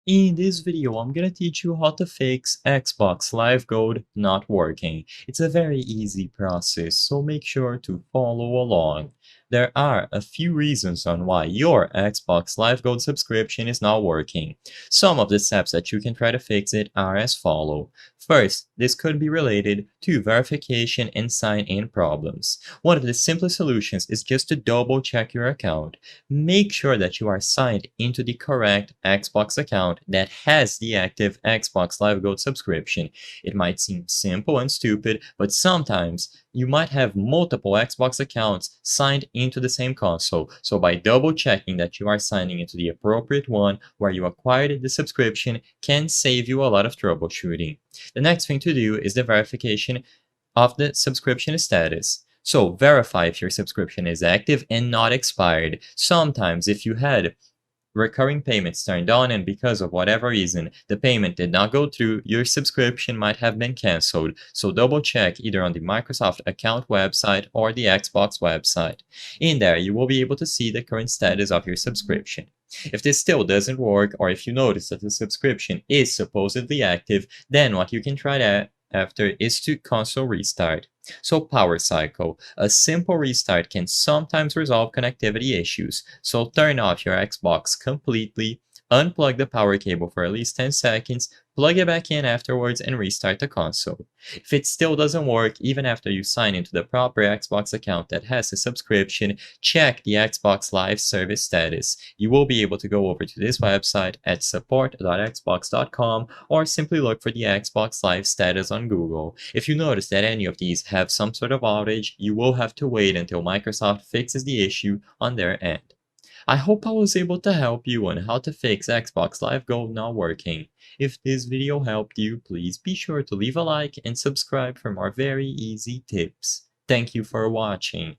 In this video, I'm gonna teach you how to fix Xbox Live Gold not working. It's a very easy process, so make sure to follow along. There are a few reasons on why your Xbox Live Gold subscription is not working. Some of the steps that you can try to fix it are as follow. First, this could be related to verification and sign-in problems. One of the simplest solutions is just to double check your account. Make sure that you are signed into the correct Xbox account that has the active Xbox Live Gold subscription. It might seem simple and stupid, but sometimes you might have multiple Xbox accounts signed into the same console. So by double checking that you are signing into the appropriate one where you acquired the subscription can save you a lot of troubleshooting. The next thing to do is the verification of the subscription status. So verify if your subscription is active and not expired. Sometimes if you had recurring payments turned on and because of whatever reason the payment did not go through, your subscription might have been canceled. So double check either on the Microsoft account website or the Xbox website. In there, you will be able to see the current status of your subscription. If this still doesn't work, or if you notice that the subscription is supposedly active, then what you can try to after is to console restart. So power cycle. A simple restart can sometimes resolve connectivity issues. So turn off your Xbox completely, unplug the power cable for at least 10 seconds, plug it back in afterwards and restart the console. If it still doesn't work, even after you sign into the proper Xbox account that has a subscription, check the Xbox Live service status. You will be able to go over to this website at support.xbox.com or simply look for the Xbox Live status on Google. If you notice that any of these have some sort of outage, you will have to wait until Microsoft fixes the issue on their end. I hope I was able to help you on how to fix Xbox Live Gold not working. If this video helped you, please be sure to leave a like and subscribe for more very easy tips. Thank you for watching.